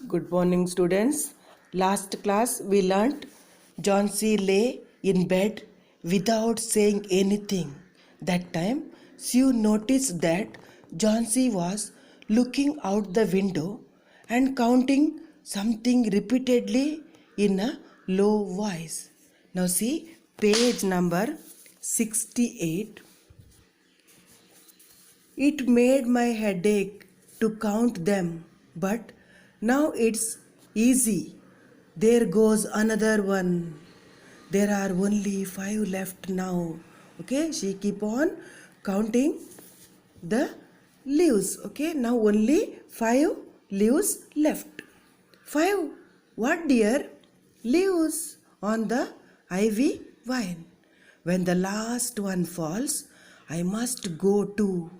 Good morning, students. Last class we learnt John C. lay in bed without saying anything. That time, Sue noticed that John C. was looking out the window and counting something repeatedly in a low voice. Now, see page number 68. It made my headache to count them, but now it's easy. There goes another one. There are only 5 left now. Okay, she keep on counting the leaves. Okay, now only 5 leaves left. 5. What dear? Leaves on the ivy vine. When the last one falls, I must go too.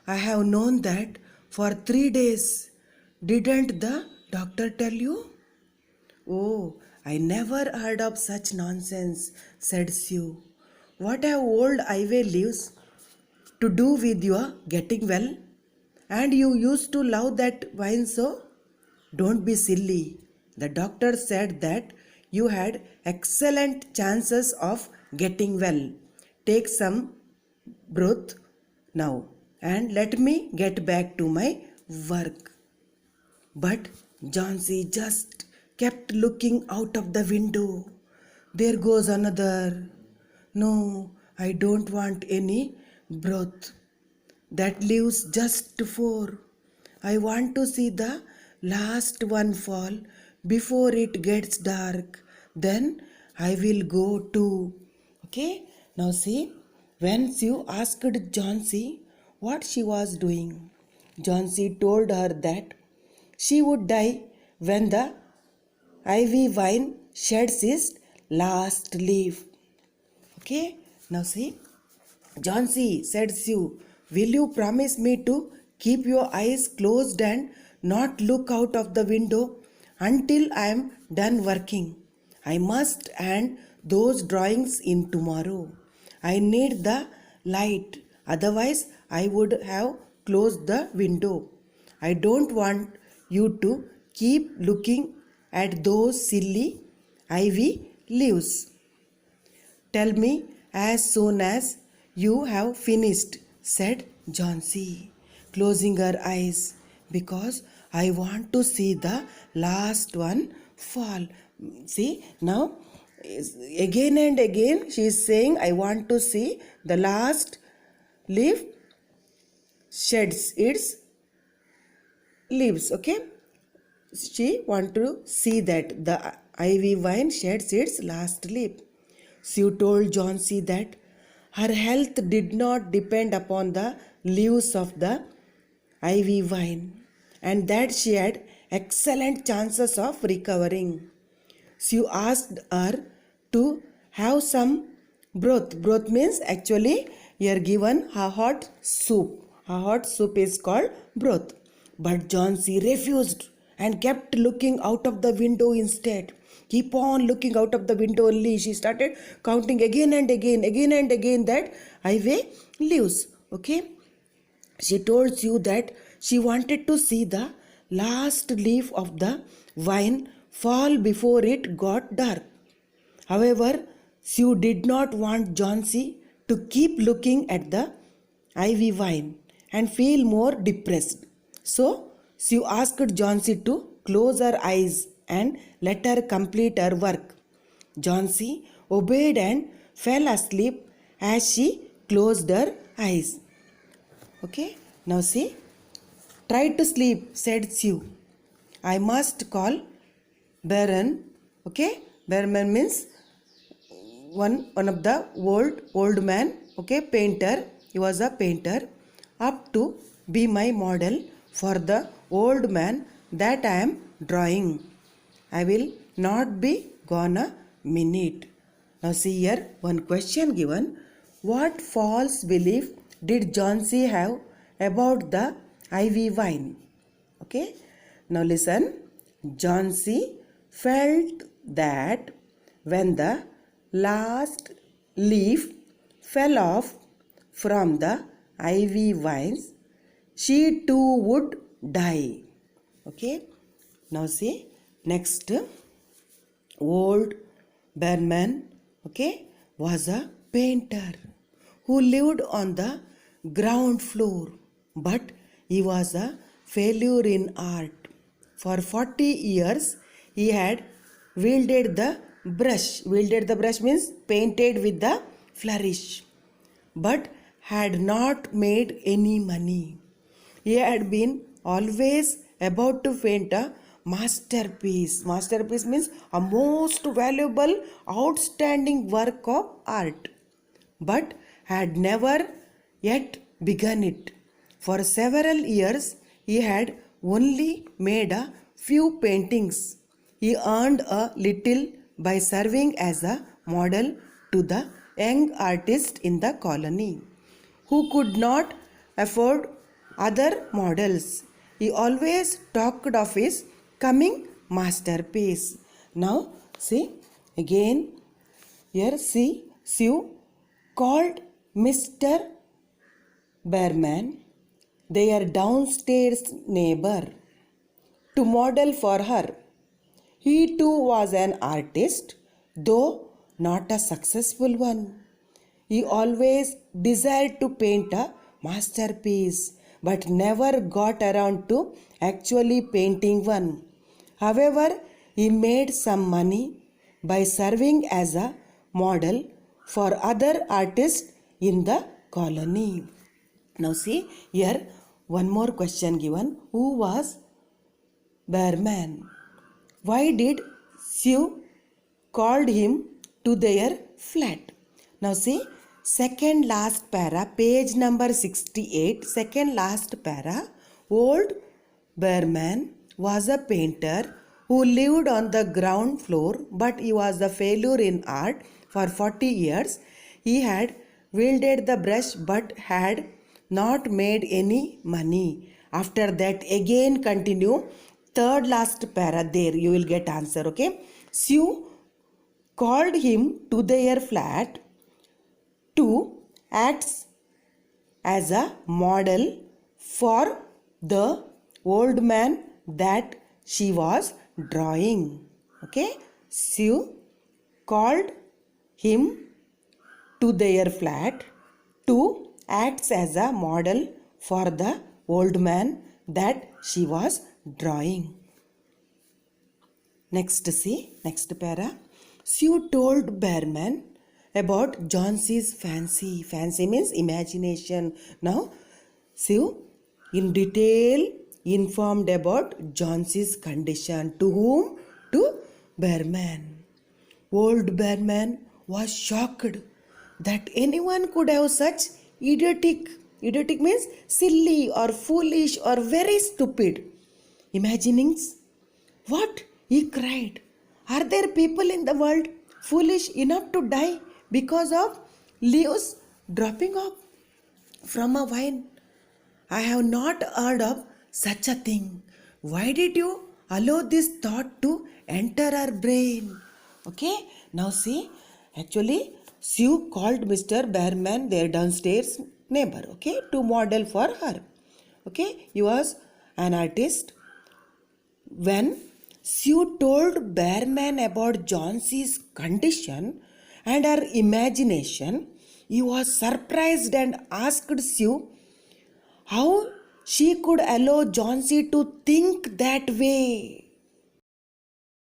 I have known that for 3 days. Didn't the doctor tell you? Oh, I never heard of such nonsense, said Sue. What have old ivy leaves to do with your getting well? And you used to love that wine so? Don't be silly. The doctor said that you had excellent chances of getting well. Take some broth now and let me get back to my work. But Johnsy just kept looking out of the window. There goes another. No, I don't want any broth. That leaves just 4. I want to see the last one fall before it gets dark. Then I will go too. Okay, now see, when Sue asked Johnsy what she was doing, Johnsy told her that she would die when the ivy vine sheds its last leaf. Okay, now see, Johnsy, said Sue, will you promise me to keep your eyes closed and not look out of the window until I am done working? I must hand those drawings in tomorrow. I need the light, otherwise, I would have closed the window. I don't want you to keep looking at those silly ivy leaves. Tell me as soon as you have finished, said Johnsy, closing her eyes, because I want to see the last one fall. See, now again and again she is saying, I want to see the last leaf sheds its leaves. Okay, she want to see that the ivy vine sheds its last leaf. Sue told Johnsy that her health did not depend upon the leaves of the ivy vine and that she had excellent chances of recovering. Sue asked her to have some broth. Broth means actually you are given a hot soup. A hot soup is called broth. But Johnsy refused and kept looking out of the window instead. Keep on looking out of the window only. She started counting again and again that ivy leaves. Okay. She told you that she wanted to see the last leaf of the vine fall before it got dark. However, Sue did not want Johnsy to keep looking at the ivy vine and feel more depressed. So, Sue asked Johnsy to close her eyes and let her complete her work. Johnsy obeyed and fell asleep as she closed her eyes. Okay, now see, try to sleep, said Sue. I must call Baron. Okay, Baron means one of the old man. Okay, painter. He was a painter. Up to be my model for the old man that I am drawing. I will not be gone a minute. Now see here one question given. What false belief did Johnsy have about the ivy vine? Okay. Now listen. Johnsy felt that when the last leaf fell off from the ivy vines, she too would die. Okay. Now see, next, old Bearman, okay, was a painter who lived on the ground floor, but he was a failure in art. For 40 years, he had wielded the brush. Wielded the brush means painted with the flourish, but had not made any money. He had been always about to paint a masterpiece. Masterpiece means a most valuable, outstanding work of art, but had never yet begun it. For several years, he had only made a few paintings. He earned a little by serving as a model to the young artists in the colony who could not afford other models. He always talked of his coming masterpiece. Now, see again here, see Sue called Mr. Bearman, their downstairs neighbor, to model for her. He too was an artist, though not a successful one. He always desired to paint a masterpiece, but never got around to actually painting one. However, he made some money by serving as a model for other artists in the colony. Now see here, one more question given. Who was Bearman? Why did Sue called him to their flat? Now see, second last para, page number 68, second last para. Old Bearman was a painter who lived on the ground floor, but he was a failure in art. For 40 years, he had wielded the brush but had not made any money. After that, again continue. Third last para, there you will get answer, okay? Sue called him to their flat to act as a model for the old man that she was drawing. Okay, Sue called him to their flat to act as a model for the old man that she was drawing. Next, see, next para. Sue told Bearman about Johnson's fancy. Fancy means imagination. Now, Sue in detail informed about Johnson's condition. To whom? To Bearman. Old Bearman was shocked that anyone could have such idiotic means silly or foolish or very stupid imaginings. What? He cried. Are there people in the world foolish enough to die because of leaves dropping off from a vine? I have not heard of such a thing. Why did you allow this thought to enter our brain? Okay, now see, actually Sue called Mr. Bearman, their downstairs neighbor, okay, to model for her. Okay, he was an artist. When Sue told Bearman about Johnson's condition and her imagination, he was surprised and asked Sue how she could allow Johnson to think that way.